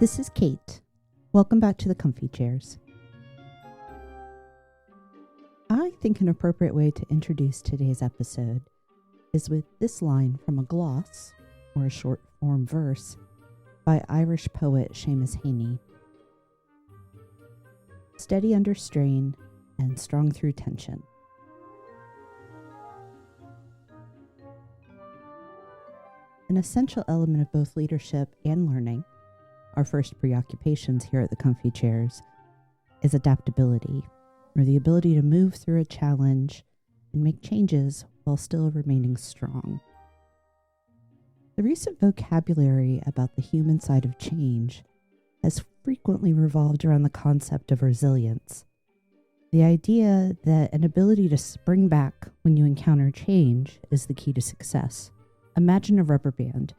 This is Kate. Welcome back to the Comfy Chairs. I think an appropriate way to introduce today's episode is with this line from a gloss, or a short form verse, by Irish poet Seamus Heaney. Steady under strain and strong through tension. An essential element of both leadership and learning, our first preoccupations here at the Comfy Chairs, is adaptability, or the ability to move through a challenge and make changes while still remaining strong. The recent vocabulary about the human side of change has frequently revolved around the concept of resilience. The idea that an ability to spring back when you encounter change is the key to success. Imagine a rubber band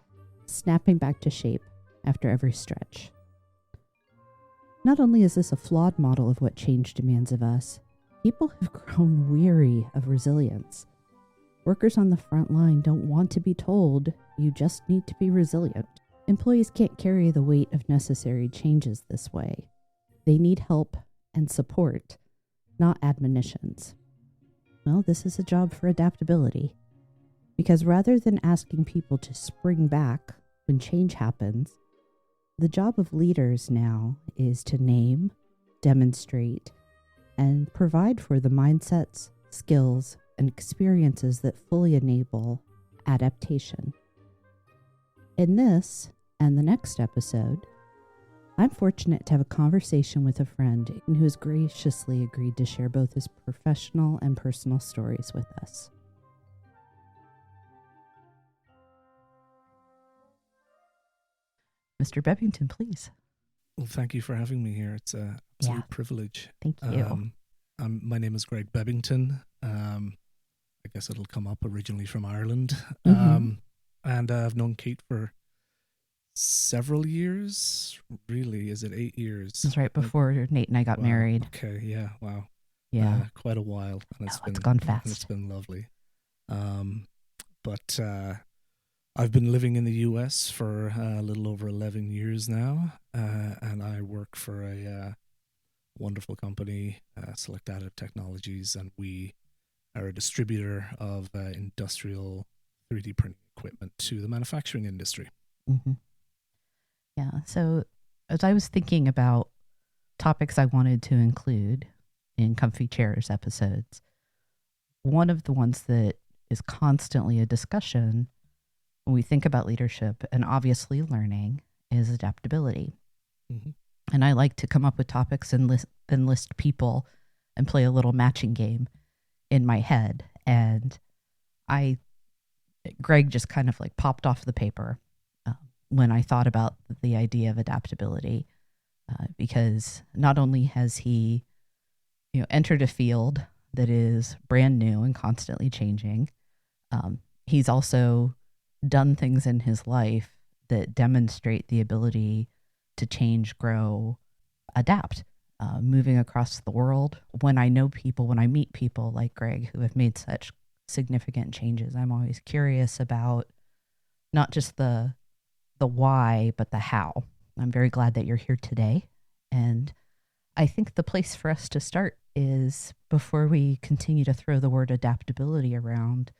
snapping back to shape after every stretch. Not only is this a flawed model of what change demands of us, people have grown weary of resilience. Workers on the front line don't want to be told, you just need to be resilient. Employees can't carry the weight of necessary changes this way. They need help and support, not admonitions. Well, this is a job for adaptability. Because rather than asking people to spring back when change happens, the job of leaders now is to name, demonstrate, and provide for the mindsets, skills, and experiences that fully enable adaptation. In this and the next episode, I'm fortunate to have a conversation with a friend who has graciously agreed to share both his professional and personal stories with us. Mr. Bebbington, please. Well, thank you for having me here. It's an absolute privilege. Thank you. My name is Wright Bebbington. I guess it'll come up originally from Ireland. Mm-hmm. And I've known Kate for several years. Really, is it 8 years? It was right before Nate and I got married. Okay, yeah, wow. Yeah. Quite a while. And it's gone fast. And it's been lovely. But I've been living in the US for a little over 11 years now, and I work for a wonderful company, Select Additive Technologies, and we are a distributor of industrial 3D printing equipment to the manufacturing industry. Mm-hmm. Yeah, so as I was thinking about topics I wanted to include in Comfy Chairs episodes, one of the ones that is constantly a discussion when we think about leadership and obviously learning is adaptability. Mm-hmm. And I like to come up with topics and list people and play a little matching game in my head. And Greg just kind of like popped off the paper when I thought about the idea of adaptability, because not only has he, entered a field that is brand new and constantly changing, he's also done things in his life that demonstrate the ability to change, grow, adapt, moving across the world. When I meet people like Greg who have made such significant changes, I'm always curious about not just the why, but the how. I'm very glad that you're here today. And I think the place for us to start is, before we continue to throw the word adaptability around,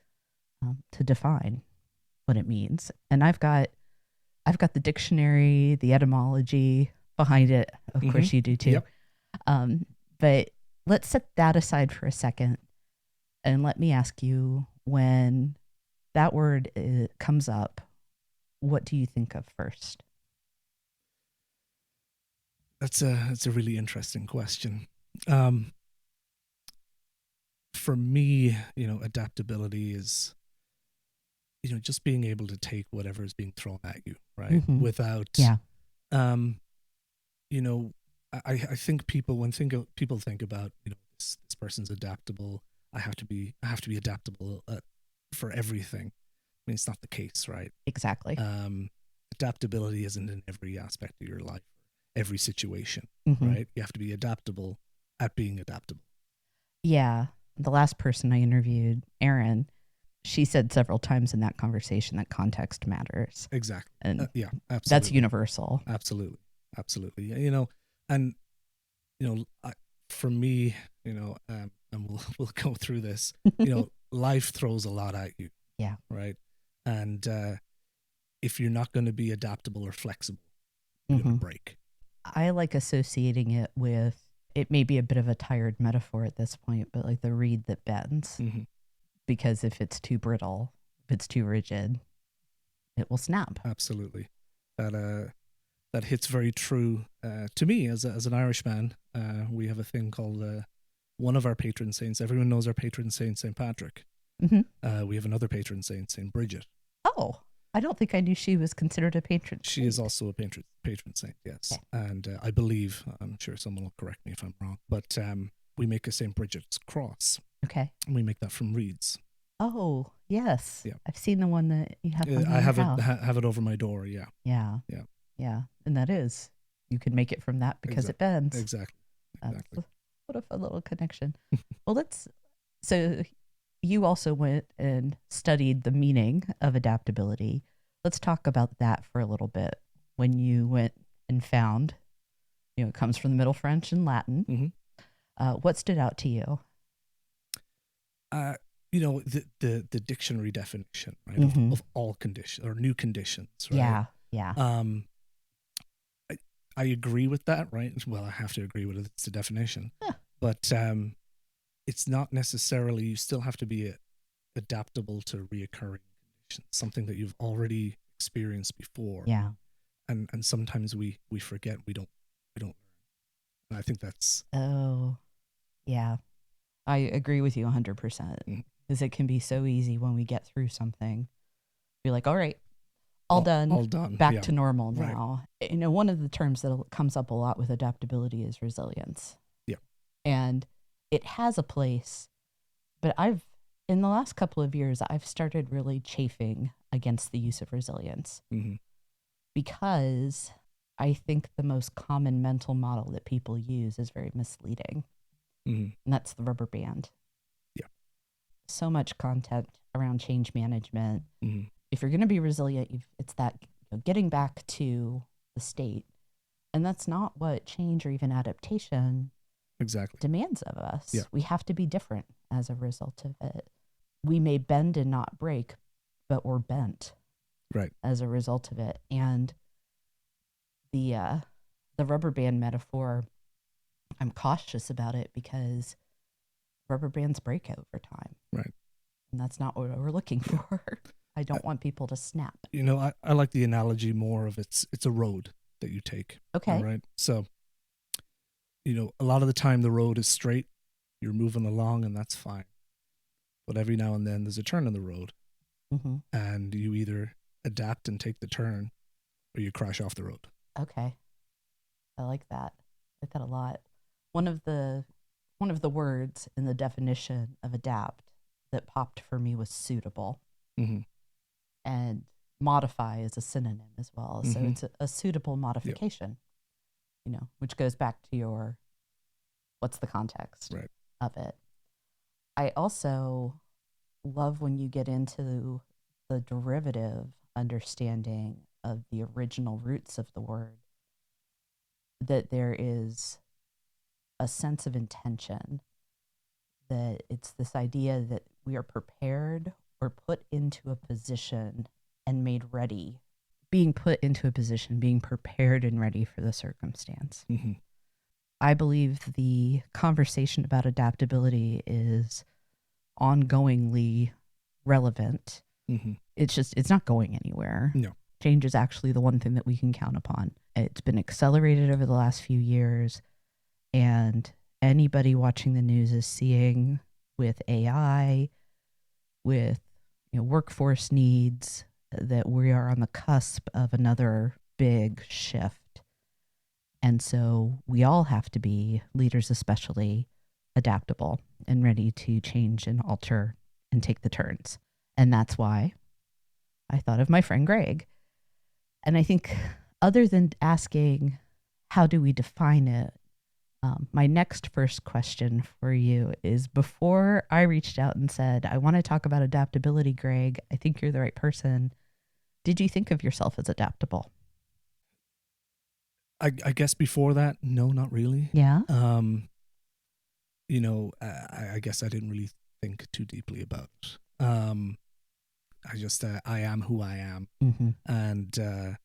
to define what it means. And I've got the dictionary, the etymology behind it. Of course you do too. Yep. But let's set that aside for a second and let me ask you, when that word comes up, what do you think of first? That's a really interesting question. For me, adaptability is just being able to take whatever is being thrown at you, right? Mm-hmm. Without, I think when people think about, this person's adaptable, I have to be adaptable for everything. I mean, it's not the case, right? Exactly. Adaptability isn't in every aspect of your life, every situation, Mm-hmm. right? You have to be adaptable at being adaptable. Yeah. The last person I interviewed, Erin, she said several times in that conversation that context matters. Exactly. And yeah, absolutely. that's universal. Absolutely. absolutely. And for me, and we'll go through this. Life throws a lot at you. Yeah. Right. And if you're not going to be adaptable or flexible, you're going to break. I like associating it with, it may be a bit of a tired metaphor at this point, but like the reed that bends. Mm-hmm. Because if it's too brittle, if it's too rigid, it will snap. Absolutely. That hits very true to me as an Irishman. We have a thing called one of our patron saints. Everyone knows our patron saint, St. Patrick. Mm-hmm. We have another patron saint, St. Bridget. Oh, I don't think I knew she was considered a patron saint. She is also a patron saint, yes. Okay. And I believe, I'm sure someone will correct me if I'm wrong, but we make a St. Bridget's cross. Okay. And we make that from reeds. Oh, yes. Yeah. I've seen the one that you have on I have house. have it over my door, yeah. Yeah. Yeah. Yeah. And that is, you can make it from that because it bends. Exactly. What a fun little connection. Well, so you also went and studied the meaning of adaptability. Let's talk about that for a little bit. When you went and found, it comes from the Middle French and Latin. Mm-hmm. What stood out to you? The dictionary definition, right, mm-hmm. of all conditions or new conditions, right? Yeah, yeah. I agree with that, right? Well, I have to agree with it. It's the definition. Yeah. But it's not necessarily, you still have to be adaptable to reoccurring conditions, something that you've already experienced before. Yeah. And sometimes we forget, we don't learn. And I think that's... Oh, yeah. I agree with you 100%. Because it can be so easy when we get through something. Be like, all right, all done. Back to normal now. Right. One of the terms that comes up a lot with adaptability is resilience. Yeah. And it has a place, but in the last couple of years, I've started really chafing against the use of resilience. Mm-hmm. Because I think the most common mental model that people use is very misleading. Mm-hmm. And that's the rubber band. Yeah. So much content around change management. Mm-hmm. If you're going to be resilient, it's that getting back to the state. And that's not what change or even adaptation demands of us. Yeah. We have to be different as a result of it. We may bend and not break, but we're bent as a result of it. And the rubber band metaphor, I'm cautious about it because rubber bands break over time. Right. And that's not what we're looking for. I don't want people to snap. I like the analogy more of it's a road that you take. Okay. All right. So, a lot of the time the road is straight. You're moving along and that's fine. But every now and then there's a turn in the road. Mm-hmm. And you either adapt and take the turn or you crash off the road. Okay. I like that. I like that a lot. One of the words in the definition of adapt that popped for me was suitable. Mm-hmm. And modify is a synonym as well. Mm-hmm. So it's a suitable modification, which goes back to what's the context of it. I also love when you get into the derivative understanding of the original roots of the word, that there is a sense of intention, that it's this idea that we are prepared or put into a position and made ready, being put into a position, being prepared and ready for the circumstance. Mm-hmm. I believe the conversation about adaptability is ongoingly relevant. Mm-hmm. It's not going anywhere. No. Change is actually the one thing that we can count upon. It's been accelerated over the last few years, and anybody watching the news is seeing with AI, with workforce needs, that we are on the cusp of another big shift. And so we all have to be, leaders especially, adaptable and ready to change and alter and take the turns. And that's why I thought of my friend Greg. And I think other than asking, how do we define it? My next first question for you is, before I reached out and said, I want to talk about adaptability, Greg, I think you're the right person. Did you think of yourself as adaptable? I guess before that, no, not really. Yeah. I guess I didn't really think too deeply about it. I just, I am who I am. Mm-hmm. And,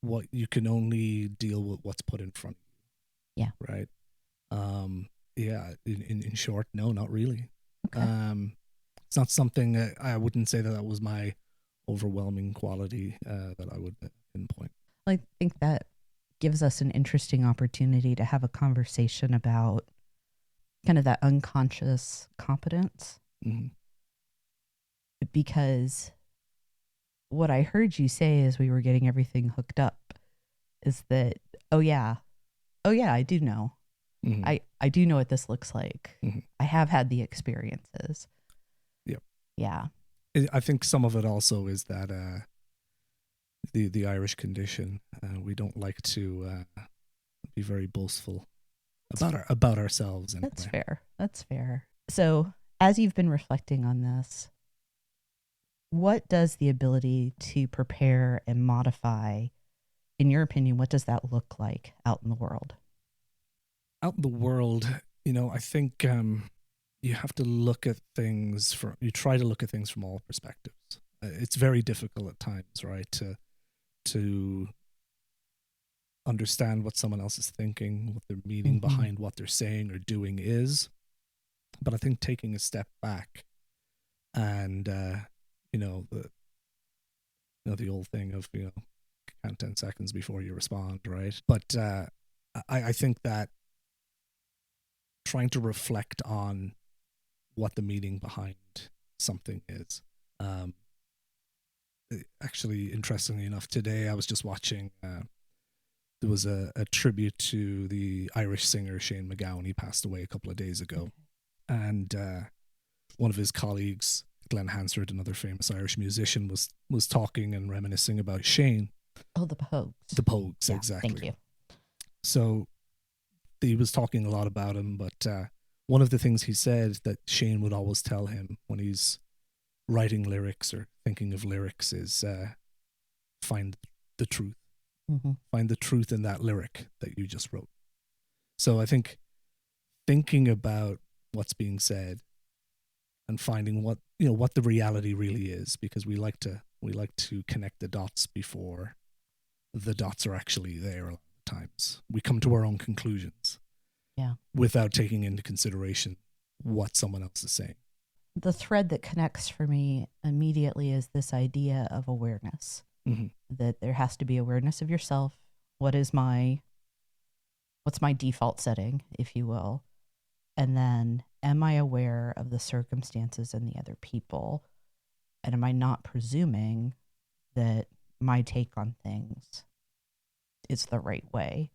what you can only deal with what's put in front of you. Yeah. Right. In short, no, not really. Okay. It's not something I wouldn't say that was my overwhelming quality that I would pinpoint. I think that gives us an interesting opportunity to have a conversation about kind of that unconscious competence. Mm-hmm. Because what I heard you say as we were getting everything hooked up is that, oh yeah, I do know. Mm-hmm. I do know what this looks like. Mm-hmm. I have had the experiences. Yep. Yeah. I think some of it also is that the Irish condition. We don't like to be very boastful about ourselves. Anyway. That's fair. So, as you've been reflecting on this, what does the ability to prepare and modify, in your opinion, what does that look like out in the world? Out in the world, I think you have to look at things you try to look at things from all perspectives. It's very difficult at times, right, to understand what someone else is thinking, what their meaning Mm-hmm. behind what they're saying or doing is. But I think taking a step back and, the old thing of, count 10 seconds before you respond, right? But I think that trying to reflect on what the meaning behind something is. Actually, interestingly enough, today I was just watching, there was a tribute to the Irish singer Shane MacGowan. He passed away a couple of days ago. And one of his colleagues, Glenn Hansard, another famous Irish musician, was talking and reminiscing about Shane. Oh, the Pogues. The Pogues, yeah, exactly. Thank you. So he was talking a lot about him, but one of the things he said that Shane would always tell him when he's writing lyrics or thinking of lyrics is find the truth. Mm-hmm. Find the truth in that lyric that you just wrote. So I think thinking about what's being said and finding what the reality really is, because we like to connect the dots before the dots are actually there. A lot of times we come to our own conclusions, without taking into consideration what someone else is saying. The thread that connects for me immediately is this idea of awareness. Mm-hmm. That there has to be awareness of yourself. What's my default setting, if you will? And then, am I aware of the circumstances and the other people? And am I not presuming that my take on things is the right way?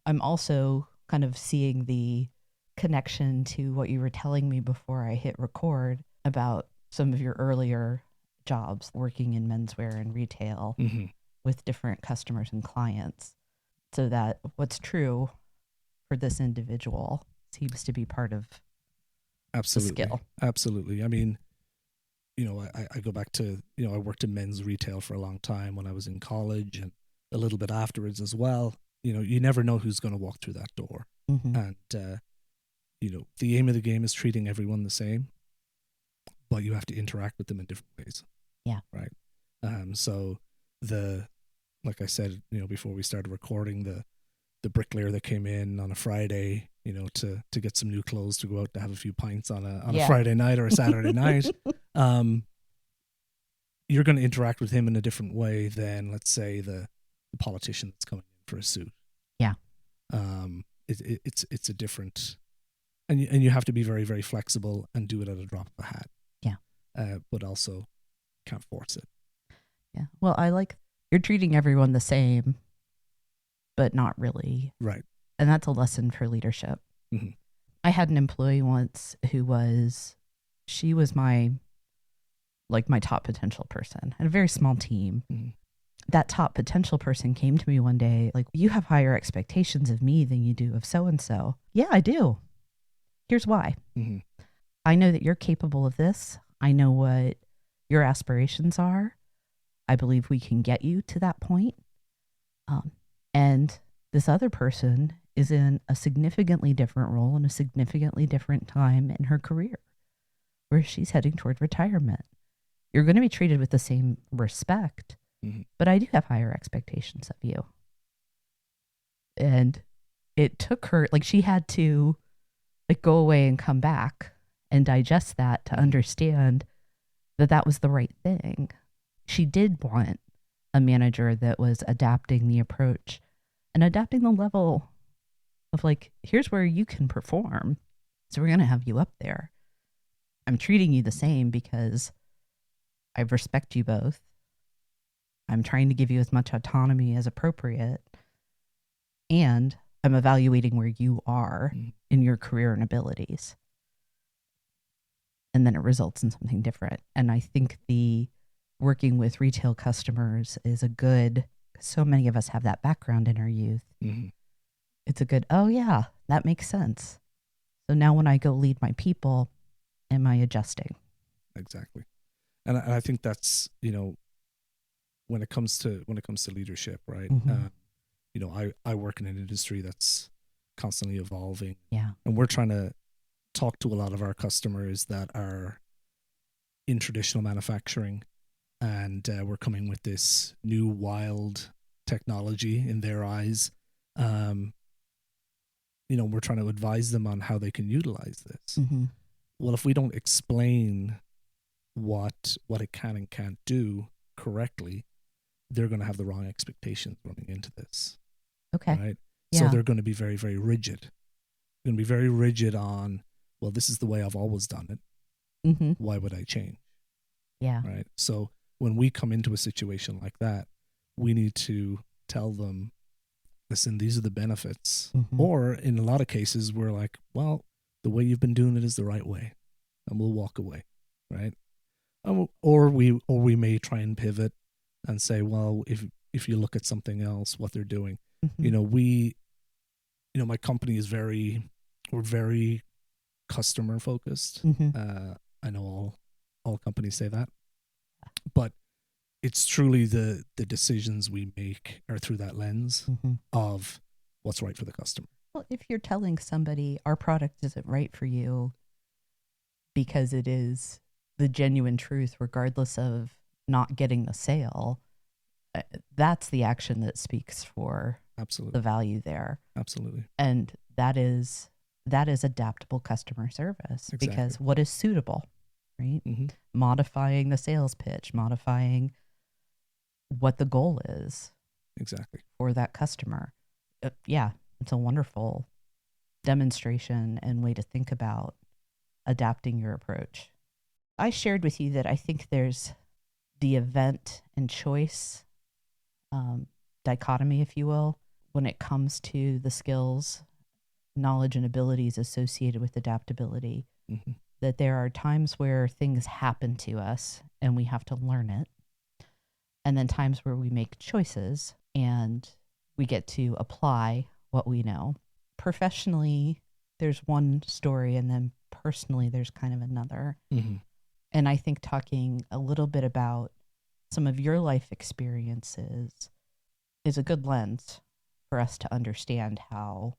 I'm also kind of seeing the connection to what you were telling me before I hit record about some of your earlier jobs working in menswear and retail mm-hmm. with different customers and clients, so that what's true for this individual seems to be part of Absolutely. the skill. Absolutely. I mean, I go back to, I worked in men's retail for a long time when I was in college and a little bit afterwards as well. You never know who's going to walk through that door. Mm-hmm. And, the aim of the game is treating everyone the same, but you have to interact with them in different ways. Yeah. Right. So like I said, before we started recording, the bricklayer that came in on a Friday, to get some new clothes to go out to have a few pints on a Friday night or a Saturday night, you're going to interact with him in a different way than, let's say, the politician that's coming in for a suit. Yeah. It's a different, and you have to be very, very flexible and do it at a drop of a hat. Yeah. But also can't force it. Yeah. Well, I like you're treating everyone the same, but not really. Right. And that's a lesson for leadership. Mm-hmm. I had an employee once she was my top potential person and a very small team. Mm-hmm. That top potential person came to me one day, like, you have higher expectations of me than you do of so-and-so. Yeah, I do. Here's why. Mm-hmm. I know that you're capable of this. I know what your aspirations are. I believe we can get you to that point. And this other person is in a significantly different role in a significantly different time in her career, where she's heading toward retirement. You're going to be treated with the same respect, but I do have higher expectations of you. And it took her, like, she had to like go away and come back and digest that to understand that that was the right thing. She did want a manager that was adapting the approach and adapting the level of, like, here's where you can perform. So we're going to have you up there. I'm treating you the same because I respect you both. I'm trying to give you as much autonomy as appropriate. And I'm evaluating where you are in your career and abilities. And then it results in something different. And I think the working with retail customers is a good, so many of us have that background in our youth. It's a good, oh yeah, that makes sense. So now when I go lead my people, am I adjusting? Exactly. And I think that's, you know, when it comes to leadership, right? You know, I work in an industry that's constantly evolving. Yeah. And we're trying to talk to a lot of our customers that are in traditional manufacturing, and we're coming with this new wild technology in their eyes. You know, we're trying to advise them on how they can utilize this. Well, if we don't explain what it can and can't do correctly, they're going to have the wrong expectations running into this. Okay. Right? Yeah. So they're going to be very, very rigid. They're going to be very rigid on, well, this is the way I've always done it. Why would I change? Yeah. Right? So when we come into a situation like that, we need to tell them, listen, these are the benefits. Or in a lot of cases, we're like, well, the way you've been doing it is the right way, and we'll walk away. Right? Or we may try and pivot and say, well, if you look at something else, what they're doing, you know, my company is we're very customer focused. I know all companies say that, but it's truly the decisions we make are through that lens of what's right for the customer. Well, if you're telling somebody our product isn't right for you because it is the genuine truth, regardless of not getting the sale, that's the action that speaks for the value there. Absolutely. And that is adaptable customer service. Exactly. Because what is suitable, right? Modifying the sales pitch, modifying what the goal is. Exactly. For that customer. Yeah, it's a wonderful demonstration and way to think about adapting your approach. I shared with you that I think there's the event and choice dichotomy, if you will, when it comes to the skills, knowledge, and abilities associated with adaptability. That there are times where things happen to us and we have to learn it. And then times where we make choices and we get to apply what we know. Professionally, there's one story, and then personally, there's kind of another. And I think talking a little bit about some of your life experiences is a good lens for us to understand how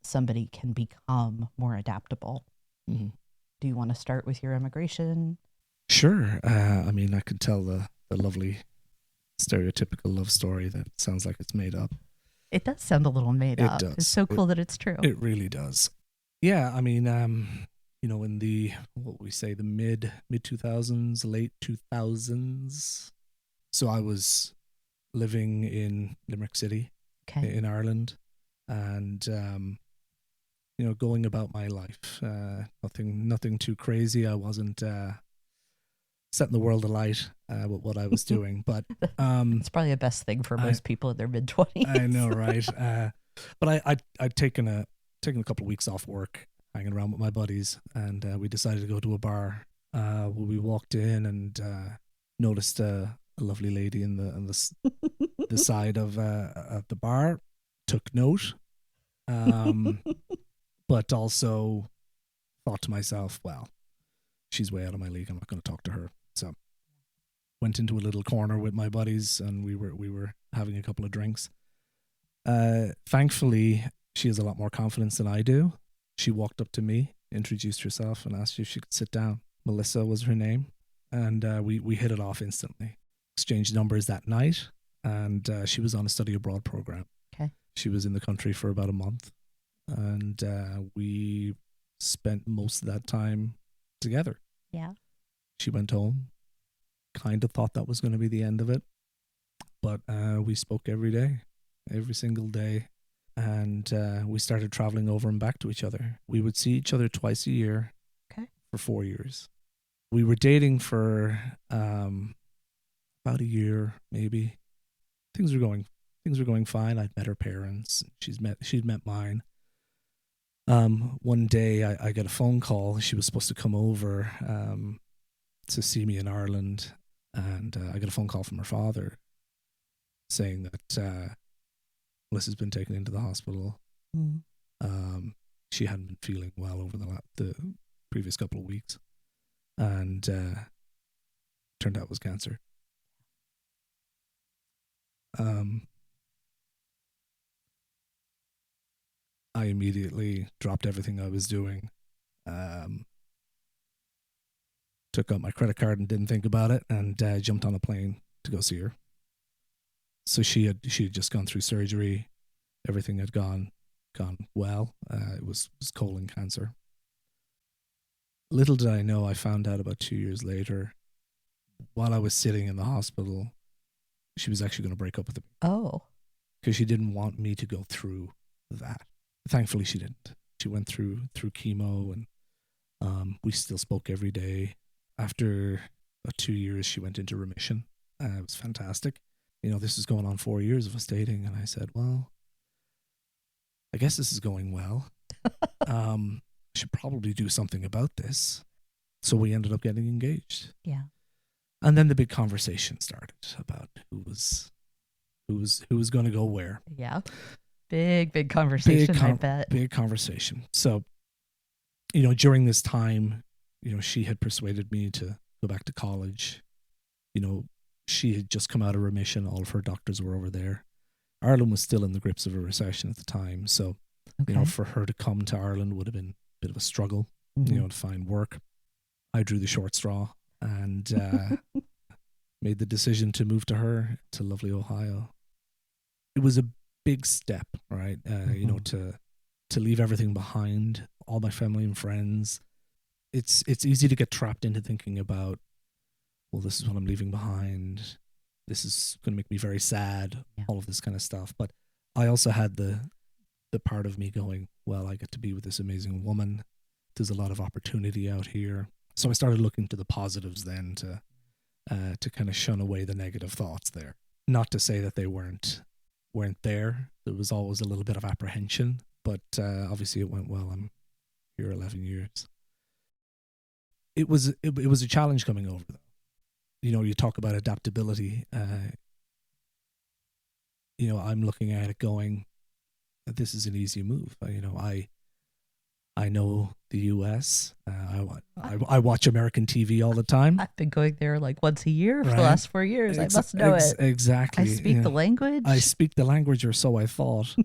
somebody can become more adaptable. Do you want to start with your immigration? Sure. I mean, I could tell the lovely stereotypical love story that sounds like it's made up. It does sound a little made up. Does. It's so cool that it's true. It really does. Yeah, I mean, you know, in the, what we say, the mid 2000s, late 2000s. So I was living in Limerick City, in Ireland, and you know, going about my life. Nothing too crazy. I wasn't setting the world alight with what I was doing, but it's probably the best thing for most people in their mid-20s. I know, right? But I'd taken a couple of weeks off work, hanging around with my buddies, and we decided to go to a bar. We walked in and noticed a lovely lady in the side of the bar. Took note, but also thought to myself, well, she's way out of my league. I'm not going to talk to her. So went into a little corner with my buddies, and we were having a couple of drinks. Thankfully, she has a lot more confidence than I do. She walked up to me, introduced herself, and asked if she could sit down. Melissa was her name, and we hit it off instantly. Exchanged numbers that night, and she was on a study abroad program. Okay. She was in the country for about a month, and we spent most of that time together. Yeah. She went home, kind of thought that was going to be the end of it, but we spoke every day, every single day, and we started traveling over and back to each other. We would see each other twice a year. Okay. For 4 years. We were dating for about a year, maybe. Things were going fine. I'd met her parents. She'd met mine. One day I got a phone call. She was supposed to come over to see me in Ireland, and I got a phone call from her father saying that Melissa's been taken into the hospital. Mm. She hadn't been feeling well over the previous couple of weeks, and turned out it was cancer. I immediately dropped everything I was doing, took out my credit card and didn't think about it, and jumped on a plane to go see her. So she had just gone through surgery. Everything had gone well. It was colon cancer. Little did I know, I found out about 2 years later, while I was sitting in the hospital, she was actually going to break up with me. Oh. Because she didn't want me to go through that. Thankfully, she didn't. She went through chemo, and we still spoke every day. After about 2 years, she went into remission. It was fantastic. This is going on 4 years of us dating, and I said, well, I guess this is going well. I should probably do something about this. So we ended up getting engaged. Yeah. And then the big conversation started about who was going to go where. Yeah. Big conversation, I bet. Big conversation. So, during this time, she had persuaded me to go back to college. She had just come out of remission. All of her doctors were over there. Ireland was still in the grips of a recession at the time. So, okay. For her to come to Ireland would have been a bit of a struggle, to find work. I drew the short straw and made the decision to move to lovely Ohio. It was a big step, right? To leave everything behind, all my family and friends. It's easy to get trapped into thinking about, well, this is what I'm leaving behind. This is going to make me very sad, all of this kind of stuff. But I also had the part of me going, well, I get to be with this amazing woman. There's a lot of opportunity out here. So I started looking to the positives then to kind of shun away the negative thoughts there. Not to say that they weren't there. There was always a little bit of apprehension, but obviously it went well. I'm here 11 years. It was a challenge coming over, though. You talk about adaptability. I'm looking at it going, this is an easy move. I know the U.S. I watch American TV all the time. I've been going there like once a year for the last 4 years. I must know it. Exactly. I speak the language. I speak the language, or so I thought.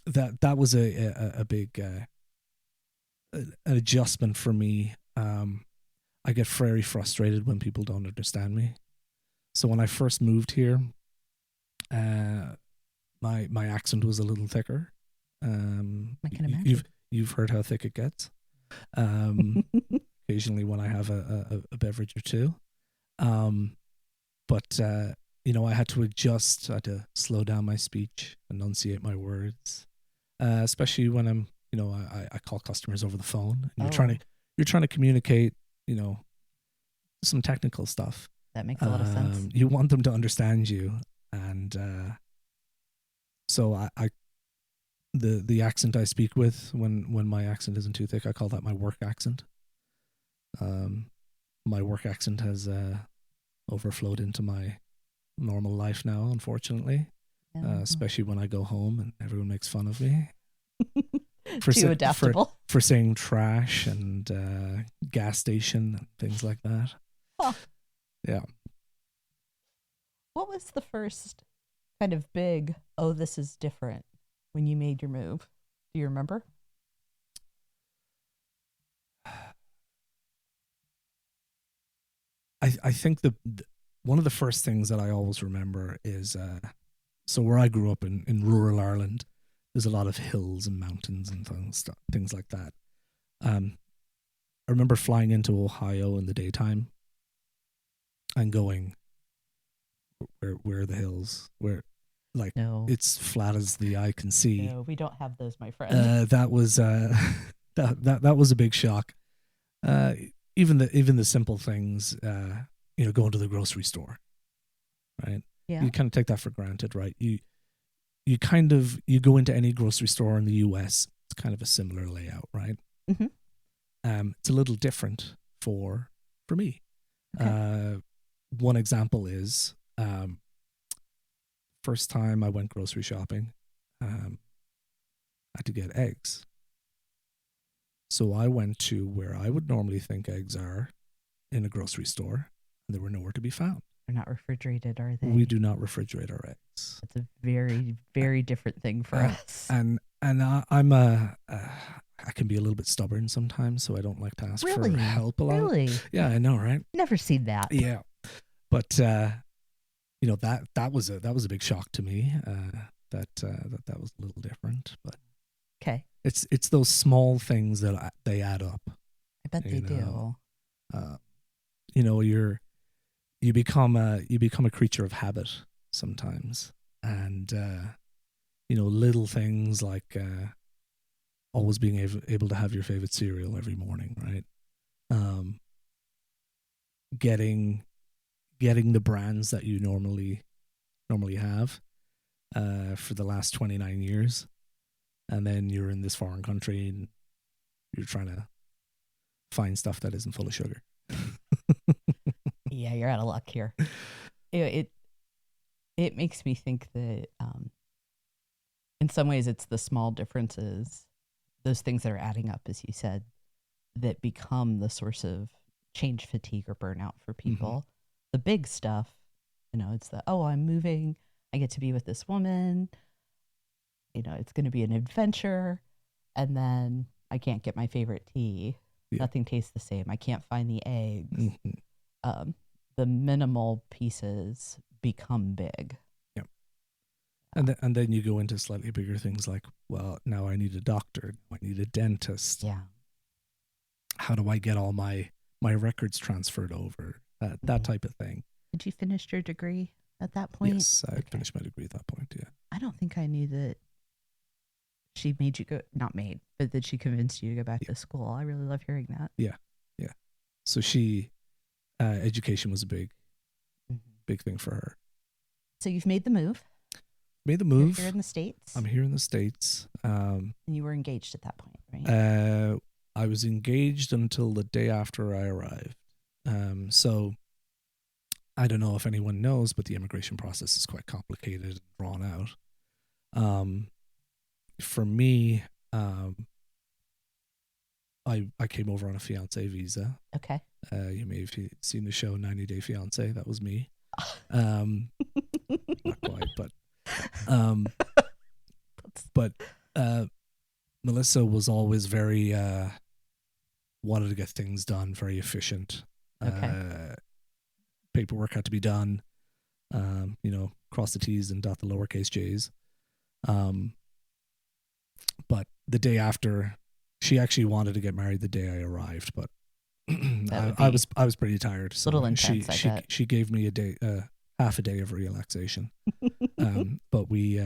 That was a big an adjustment for me. I get very frustrated when people don't understand me. So when I first moved here, my accent was a little thicker. I can imagine. You've heard how thick it gets. Occasionally when I have a beverage or two. But I had to adjust. I had to slow down my speech, enunciate my words, especially when I'm, I call customers over the phone. And you're trying to communicate, some technical stuff. That makes a lot of sense. You want them to understand you, and so the accent I speak with when my accent isn't too thick, I call that my work accent. My work accent has overflowed into my normal life now, unfortunately. Especially when I go home and everyone makes fun of me. Too adaptable. For saying trash and gas station and things like that. Oh. Yeah. What was the first kind of big, oh, this is different when you made your move? Do you remember? I think one of the first things that I always remember is so where I grew up in rural Ireland, there's a lot of hills and mountains and things like that. I remember flying into Ohio in the daytime and going, where are the hills? Where, like, No. it's flat as the eye can see. No, we don't have those, my friend. That was that was a big shock. Even the simple things, going to the grocery store, right? Yeah. You kind of take that for granted, right? You go into any grocery store in the US, it's kind of a similar layout, right? Mm-hmm. It's a little different for me. Okay. One example is first time I went grocery shopping, I had to get eggs. So I went to where I would normally think eggs are in a grocery store, and they were nowhere to be found. They're not refrigerated, are they? We do not refrigerate our eggs. That's a very, very different thing for us. And I can be a little bit stubborn sometimes, so I don't like to ask for help a lot. Really? Yeah, I know, right? Never seen that. Yeah, but that was a big shock to me. That was a little different, but okay. It's those small things that they add up. I bet they do. You become a creature of habit sometimes, and little things like always being able to have your favorite cereal every morning, right? Getting the brands that you normally have for the last 29 years, and then you're in this foreign country and you're trying to find stuff that isn't full of sugar. Yeah, you're out of luck here. It makes me think that in some ways it's the small differences, those things that are adding up, as you said, that become the source of change fatigue or burnout for people. Mm-hmm. The big stuff, it's I'm moving, I get to be with this woman, it's going to be an adventure, and then I can't get my favorite tea. Yeah. Nothing tastes the same. I can't find the eggs. Mm-hmm. The minimal pieces become big. Yeah. And then you go into slightly bigger things like, well, now I need a doctor. I need a dentist. Yeah. How do I get all my records transferred over? That type of thing. Did you finish your degree at that point? Yes, I finished my degree at that point, yeah. I don't think I knew that she made you go, not made, but that she convinced you to go back to school. I really love hearing that. Yeah, yeah. So education was a big thing for her. So you've made the move. Made the move. You're here in the States. I'm here in the States. And you were engaged at that point, right? I was engaged until the day after I arrived. So I don't know if anyone knows, but the immigration process is quite complicated and drawn out. For me, I came over on a fiancé visa. Okay. You may have seen the show 90 Day Fiancé. That was me. Not quite, but Melissa was always very wanted to get things done, very efficient. Okay. Paperwork had to be done. Cross the T's and dot the lowercase J's. But the day after, she actually wanted to get married the day I arrived, but I was pretty tired. So a little intense, I bet. She gave me half a day of relaxation. But we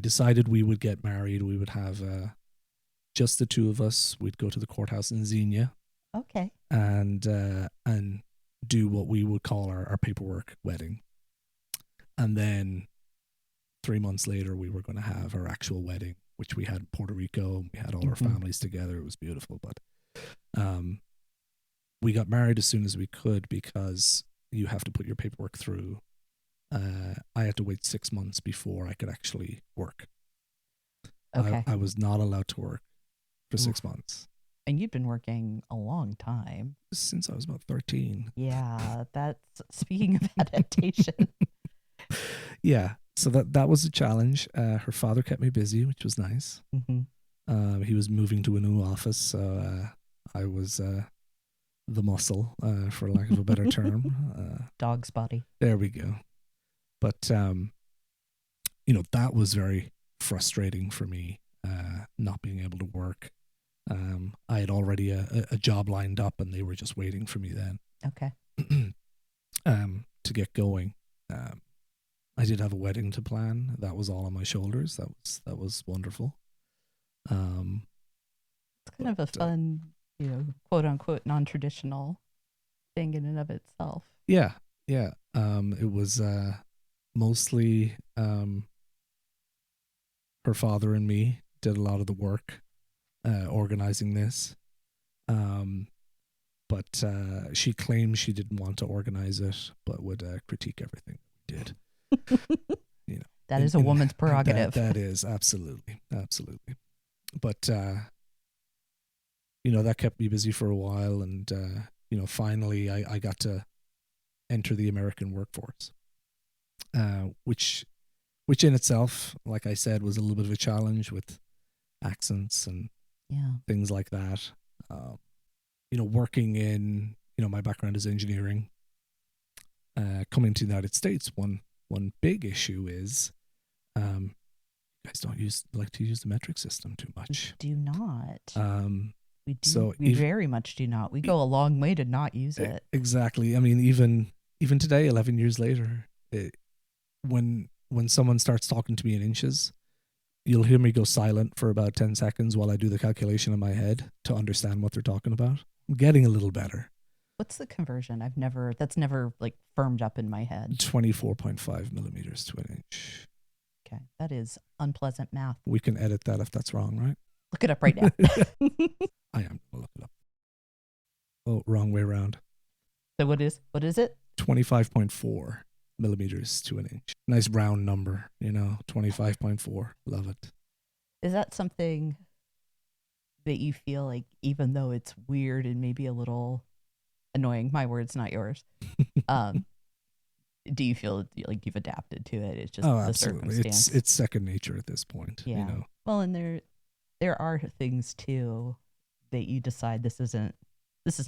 decided we would get married. We would have just the two of us. We'd go to the courthouse in Xenia. Okay. And do what we would call our paperwork wedding. And then 3 months later, we were going to have our actual wedding, which we had in Puerto Rico. We had all our families together. It was beautiful. But we got married as soon as we could because you have to put your paperwork through. I had to wait 6 months before I could actually work. Okay. I was not allowed to work for 6 months. And you've been working a long time. Since I was about 13. Yeah, that's speaking of adaptation. Yeah, so that was a challenge. Her father kept me busy, which was nice. Mm-hmm. He was moving to a new office, so I was the muscle, for lack of a better term. Dog's body. There we go. But that was very frustrating for me, not being able to work. I had already a job lined up, and they were just waiting for me then. Okay. To get going. I did have a wedding to plan. That was all on my shoulders. That was wonderful. It's kind of a fun, quote unquote non-traditional thing in and of itself. Yeah. It was mostly her father and me did a lot of the work organizing this. But she claimed she didn't want to organize it, but would critique everything we did. That is a woman's prerogative. That is absolutely. But that kept me busy for a while, and finally I got to enter the American workforce, which in itself, like I said, was a little bit of a challenge with accents and things like that. Working in, my background is engineering. Coming to the United States, one big issue is you guys don't like to use the metric system too much. We do not. We do. So we very much do not. We go a long way to not use it. Exactly. I mean, even today, 11 years later, when someone starts talking to me in inches, you'll hear me go silent for about 10 seconds while I do the calculation in my head to understand what they're talking about. I'm getting a little better. What's the conversion? That's never like firmed up in my head. 24.5 millimeters to an inch. Okay. That is unpleasant math. We can edit that if that's wrong, right? Look it up right now. I am going to look it up. Oh, wrong way around. So what is it? 25.4 millimeters to an inch. Nice round number, 25.4. Love it. Is that something that you feel like, even though it's weird and maybe a little annoying, my words, not yours, do you feel like you've adapted to it? It's just the absolutely. Circumstance. It's second nature at this point. Yeah. Well, and there are things too that you decide this is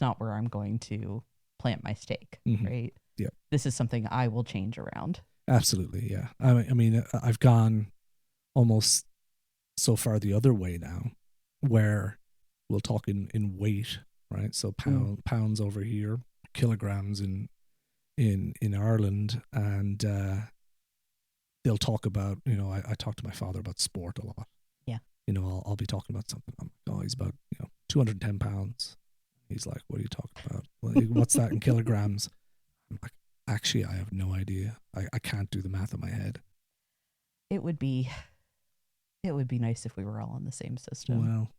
not where I'm going to plant my stake, right? Yeah. This is something I will change around. Absolutely, yeah. I mean, I've gone almost so far the other way now, where we'll talk in weight, right? So pounds over here, kilograms in Ireland, and they'll talk about, I talk to my father about sport a lot. Yeah. I'll be talking about something. I'm like, oh, he's about 210 pounds. He's like, what are you talking about? Well, what's that in kilograms? I'm like, actually, I have no idea. I can't do the math in my head. It would be nice if we were all on the same system. Well,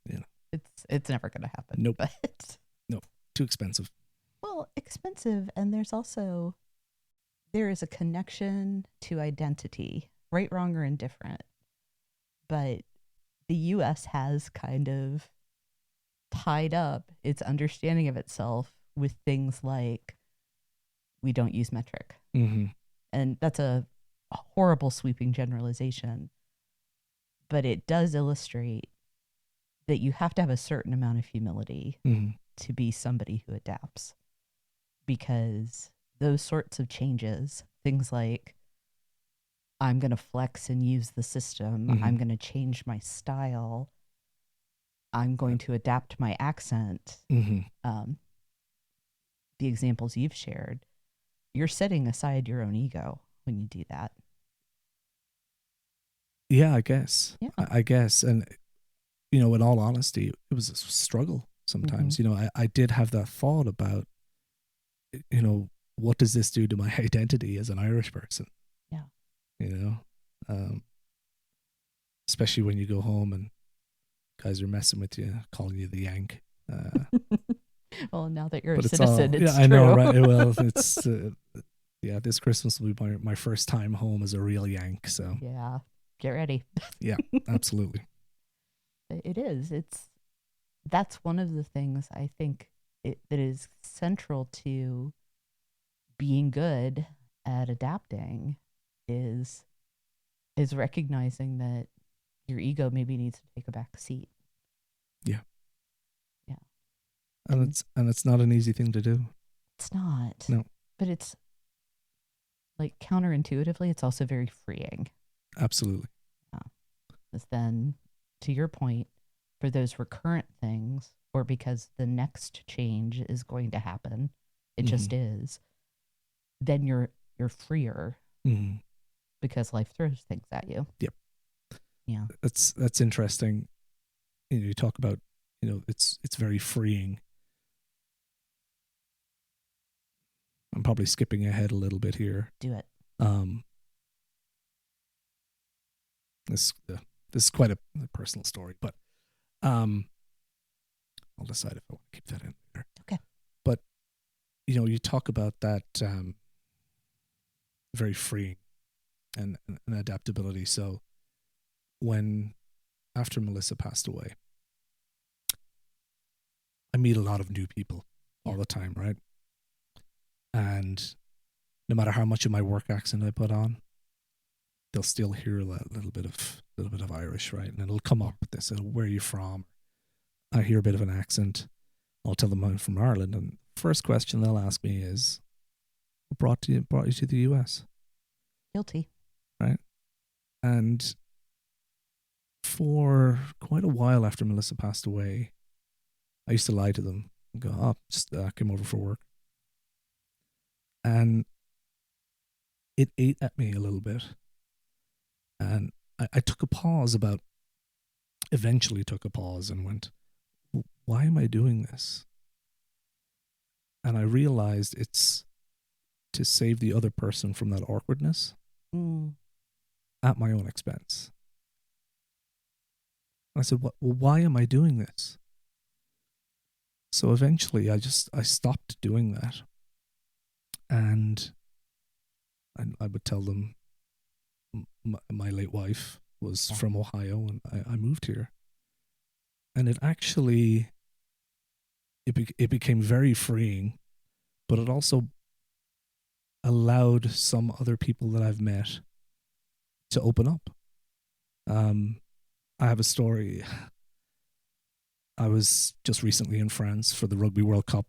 it's never going to happen. Nope. But nope. Too expensive. Well, expensive, and there is a connection to identity, right, wrong, or indifferent. But the U.S. has kind of tied up its understanding of itself with things like we don't use metric. Mm-hmm. And that's a horrible sweeping generalization. But it does illustrate that you have to have a certain amount of humility to be somebody who adapts. Because those sorts of changes, things like I'm going to flex and use the system, I'm going to change my style, I'm going to adapt my accent, the examples you've shared, you're setting aside your own ego when you do that. Yeah, I guess. Yeah. I guess. And, in all honesty, it was a struggle sometimes. I did have that thought about, what does this do to my identity as an Irish person? Yeah. Especially when you go home and guys are messing with you, calling you the Yank. Well, now that you're a citizen, it's true. I know, right? Well, it's this Christmas will be my first time home as a real Yank. So yeah, get ready. Yeah, absolutely. It is. that's one of the things I think that is central to being good at adapting is recognizing that your ego maybe needs to take a back seat. Yeah. Yeah. And it's not an easy thing to do. It's not. No. But it's like counterintuitively, it's also very freeing. Absolutely. Yeah. Because then, to your point, for those recurrent things, or because the next change is going to happen, it just is, then you're freer because life throws things at you. Yep. Yeah. That's interesting. You talk about, it's very freeing. I'm probably skipping ahead a little bit here. Do it. This is quite a personal story, but I'll decide if I want to keep that in later. Okay. But you talk about that very freeing and adaptability. So after Melissa passed away, I meet a lot of new people all the time, right? And no matter how much of my work accent I put on, they'll still hear a little bit of Irish, right? And it'll come up with this, where are you from? I hear a bit of an accent. I'll tell them I'm from Ireland, and the first question they'll ask me is, what brought you to the US? Guilty. Right? And for quite a while after Melissa passed away, I used to lie to them and go, just came over for work. And it ate at me a little bit. And I eventually took a pause and went, why am I doing this? And I realized it's to save the other person from that awkwardness at my own expense. And I said, well, why am I doing this? So eventually I stopped doing that. And I would tell them my late wife was from Ohio and I moved here. And it actually, it became very freeing, but it also allowed some other people that I've met to open up. I have a story. I was just recently in France for the Rugby World Cup,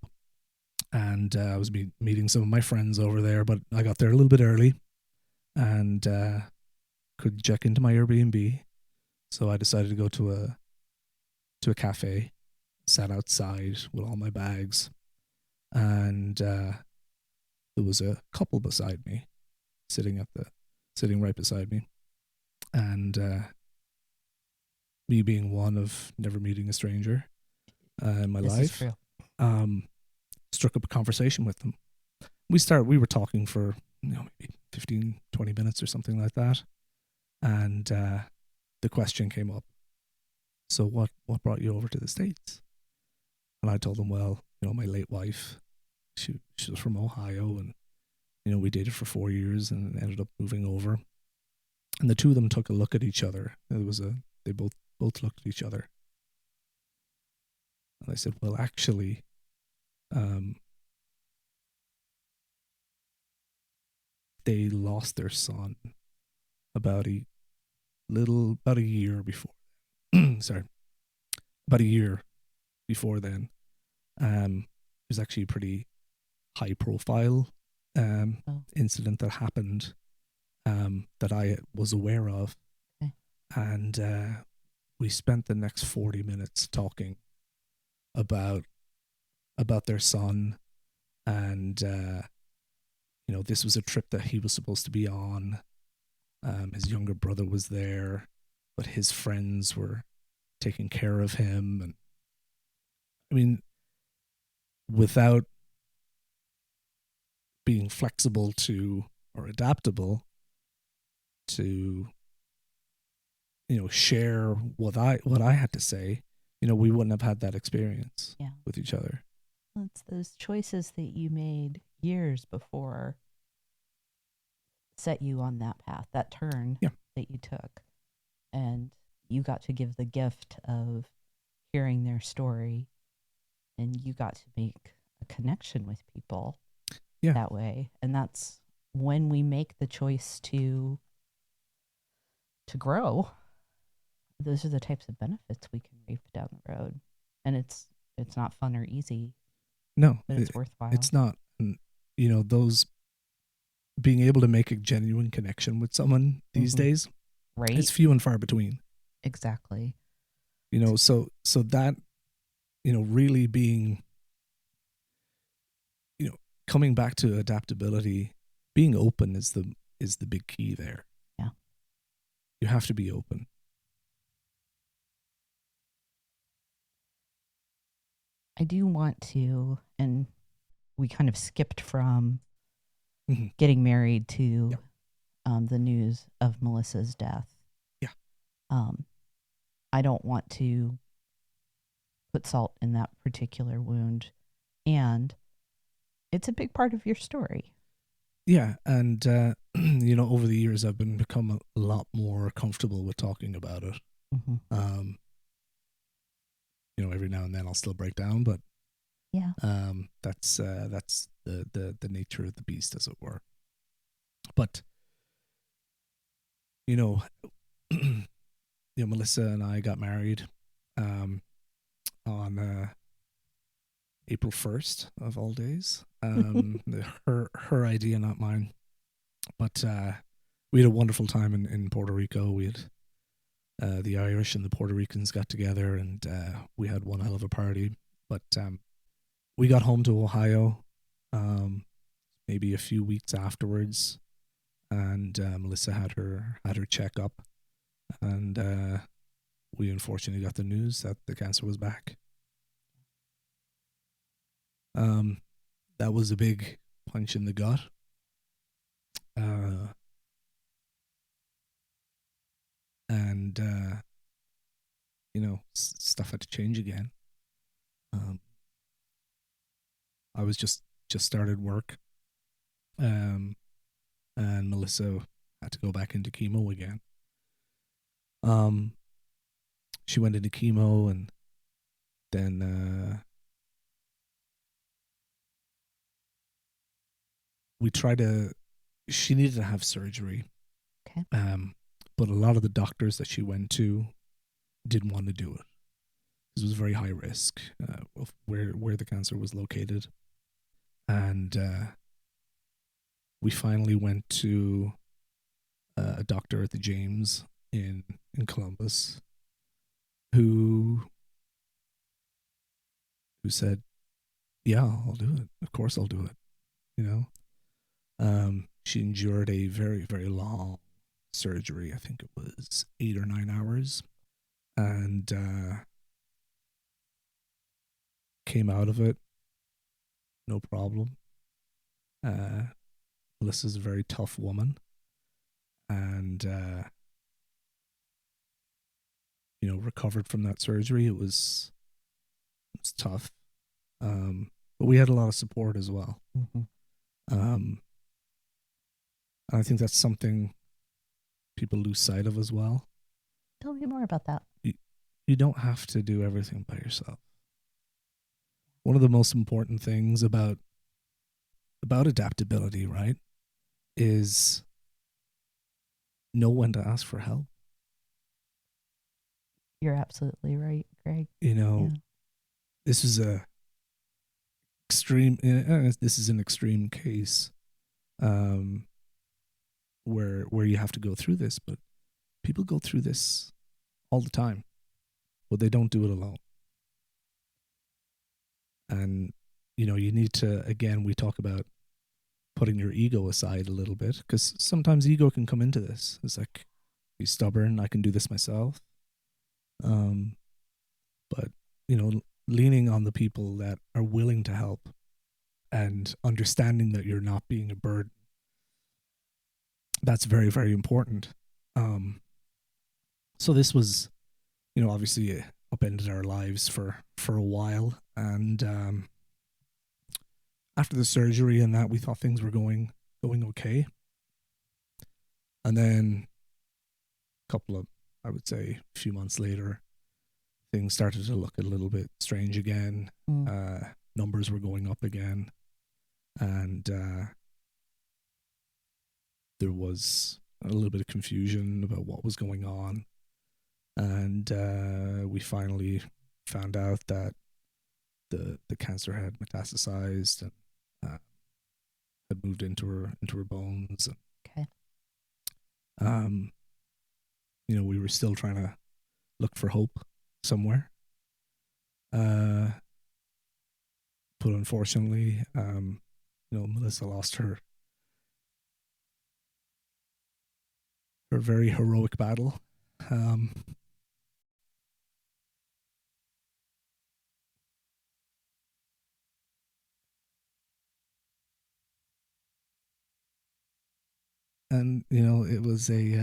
and I was meeting some of my friends over there, but I got there a little bit early and could check into my Airbnb. So I decided to go to a cafe, sat outside with all my bags, and there was a couple beside me, sitting right beside me, and me being one of never meeting a stranger in my life, struck up a conversation with them. We were talking for maybe 15, 20 minutes or something like that, and the question came up, so what brought you over to the States? And I told them, well, my late wife, she was from Ohio, and we dated for 4 years and ended up moving over. And the two of them took a look at each other. They both looked at each other. And I said, well, actually, they lost their son about a year before. Sorry, about a year before then. It was actually a pretty high profile incident that happened that I was aware of. Okay. And we spent the next 40 minutes talking about their son, and this was a trip that he was supposed to be on. His younger brother was there, but his friends were taking care of him. And I mean, without being flexible or adaptable to share what I had to say, we wouldn't have had that experience with each other. It's those choices that you made years before set you on that path, that turn that you took. And you got to give the gift of hearing their story, and you got to make a connection with people that way. And that's when we make the choice to grow. Those are the types of benefits we can reap down the road. And it's not fun or easy. No, but it's worthwhile. It's not. And, those being able to make a genuine connection with someone these days, right? It's few and far between. Exactly. So that, really being, coming back to adaptability, being open is the big key there. Yeah. You have to be open. I do want to, and we kind of skipped from getting married to the news of Melissa's death. Yeah. I don't want to put salt in that particular wound. And it's a big part of your story. Yeah. And, over the years, I've become a lot more comfortable with talking about it. Every now and then I'll still break down, but yeah, that's the nature of the beast, as it were. But Melissa and I got married on April 1st of all days. Her idea, not mine. But we had a wonderful time in Puerto Rico. We had the Irish and the Puerto Ricans got together, and we had one hell of a party. But we got home to Ohio maybe a few weeks afterwards, and Melissa had her checkup, and we unfortunately got the news that the cancer was back. That was a big punch in the gut. And stuff had to change again. I was just started work, and Melissa had to go back into chemo again. She went into chemo, and then she needed to have surgery. Okay. But a lot of the doctors that she went to didn't want to do it. This was very high risk of where the cancer was located. And we finally went to a doctor at the James in Columbus who said, yeah, I'll do it. Of course I'll do it. She endured a very, very long surgery. I think it was 8 or 9 hours, and came out of it no problem. Melissa's a very tough woman, and recovered from that surgery. It was tough, but we had a lot of support as well. I think that's something people lose sight of as well. Tell me more about that. You don't have to do everything by yourself. One of the most important things about adaptability, right, is know when to ask for help. You're absolutely right, Greg. This is an extreme case where you have to go through this, but people go through this all the time, but they don't do it alone. And you need to, again, we talk about putting your ego aside a little bit, because sometimes ego can come into this. It's like, be stubborn, I can do this myself. But leaning on the people that are willing to help and understanding that you're not being a burden, that's very, very important. So this was, obviously it upended our lives for a while. And after the surgery and that, we thought things were going okay. And then a few months later, things started to look a little bit strange again. Numbers were going up again, and there was a little bit of confusion about what was going on. And we finally found out that the cancer had metastasized and had moved into her bones. Okay. We were still trying to look for hope somewhere. But unfortunately, Melissa lost her very heroic battle. And it was a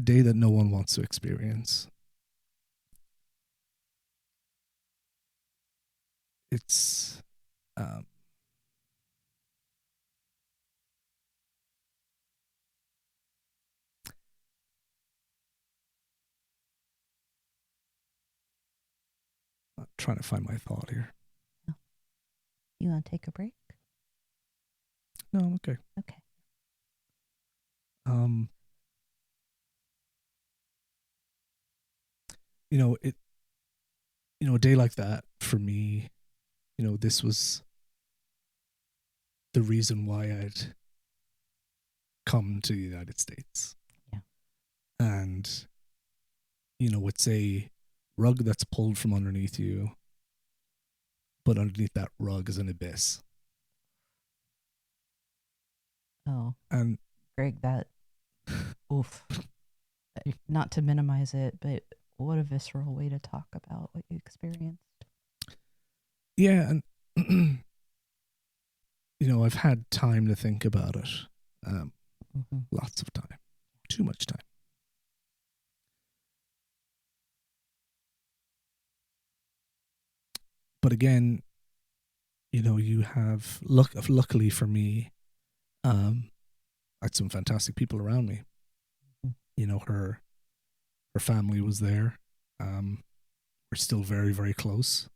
day that no one wants to experience. It's I'm trying to find my thought here. You want to take a break? No, I'm okay. Okay. A day like that for me, this was the reason why I'd come to the United States. Yeah. And, it's a rug that's pulled from underneath you, but underneath that rug is an abyss. Oh. And Greg, that, oof. Not to minimize it, but what a visceral way to talk about what you experienced. Yeah, and I've had time to think about it. Lots of time. Too much time. But again, you have luckily for me, I had some fantastic people around me. Her family was there. We're still very, very close.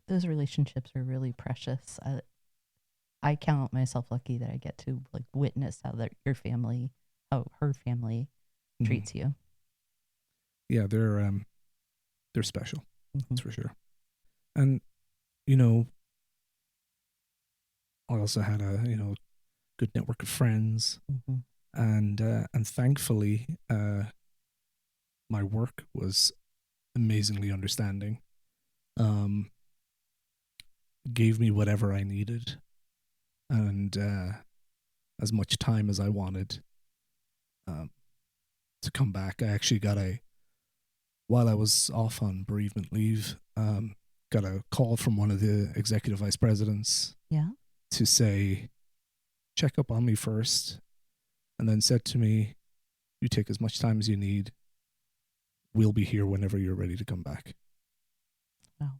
Those relationships are really precious. I count myself lucky that I get to witness how her family treats you. Yeah, they're special. That's for sure. And I also had a good network of friends. And thankfully, my work was amazingly understanding. Gave me whatever I needed, and as much time as I wanted to come back. I actually while I was off on bereavement leave, got a call from one of the executive vice presidents. Yeah. To say, check up on me first. And then said to me, you take as much time as you need. We'll be here whenever you're ready to come back. Wow.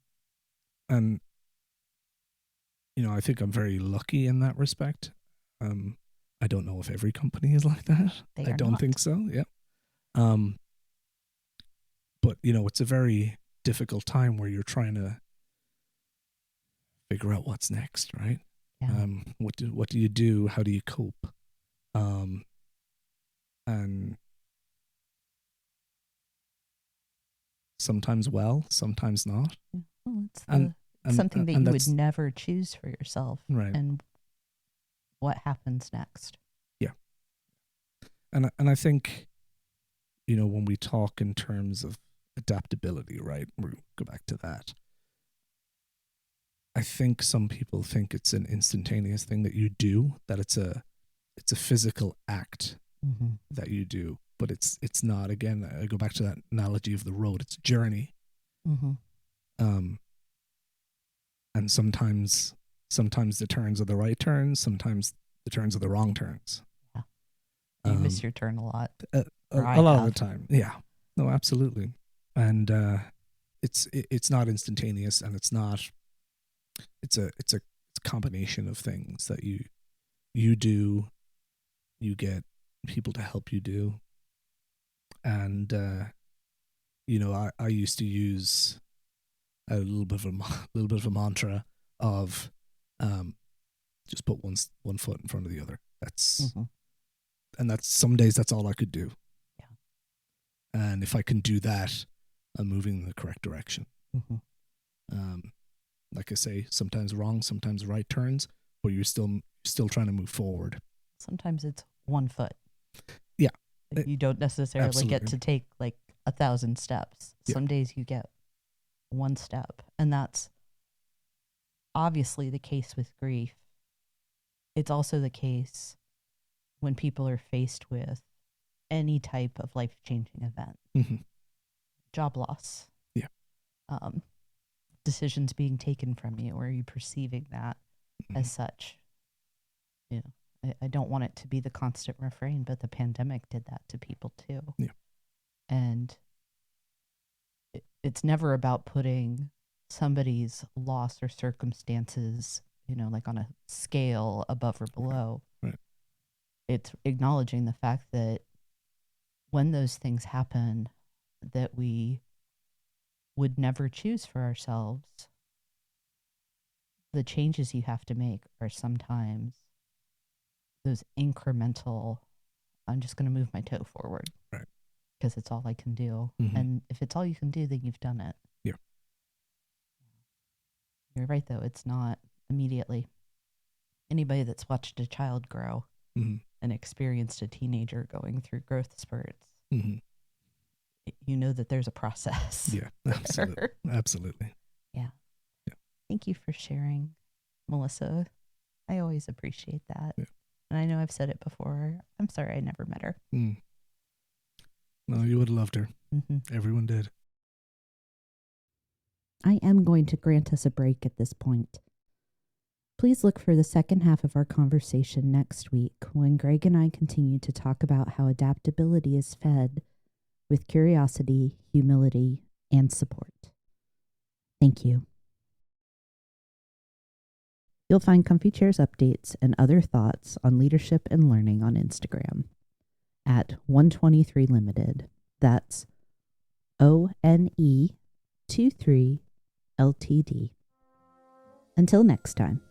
And, I think I'm very lucky in that respect. I don't know if every company is like that. I don't think so. Yeah. But, it's a very difficult time where you're trying to figure out what's next, right? Yeah. What do you do? How do you cope? And sometimes well, sometimes not. Well, it's something that you would never choose for yourself. Right. And what happens next? Yeah. And I think, when we talk in terms of adaptability, right? We'll go back to that. I think some people think it's an instantaneous thing that you do, that it's a physical act that you do, but it's not. Again, I go back to that analogy of the road. It's a journey. And sometimes the turns are the right turns, sometimes the turns are the wrong turns. Yeah. You miss your turn a lot. A lot of the time. Yeah. No, absolutely. And it's not instantaneous, and it's a combination of things that you do you get people to help you do. And, I used to use a little bit of a mantra of just put one foot in front of the other. And that's some days that's all I could do. Yeah. And if I can do that, I'm moving in the correct direction. Like I say, sometimes wrong, sometimes right turns, but you're still trying to move forward. Sometimes it's 1 foot. Yeah. You don't necessarily Absolutely. get to take like 1,000 steps. Yeah. Some days you get 1 step. And that's obviously the case with grief. It's also the case when people are faced with any type of life-changing event. Job loss. Yeah. Decisions being taken from you, or are you perceiving that as such? I don't want it to be the constant refrain, but the pandemic did that to people too. Yeah. And it's never about putting somebody's loss or circumstances, like on a scale above or below. Right. It's acknowledging the fact that when those things happen that we would never choose for ourselves, the changes you have to make are sometimes those incremental, I'm just going to move my toe forward. Right. Because it's all I can do. And if it's all you can do, then you've done it. Yeah. You're right, though. It's not immediately. Anybody that's watched a child grow and experienced a teenager going through growth spurts, you know that there's a process. Yeah, absolutely. Absolutely. Yeah. Thank you for sharing, Melissa. I always appreciate that. Yeah. And I know I've said it before. I'm sorry I never met her. No, you would have loved her. Everyone did. I am going to grant us a break at this point. Please look for the second half of our conversation next week when Greg and I continue to talk about how adaptability is fed with curiosity, humility, and support. Thank you. You'll find Comfy Chairs updates and other thoughts on leadership and learning on Instagram at 123 Limited. That's ONE23 LTD. Until next time.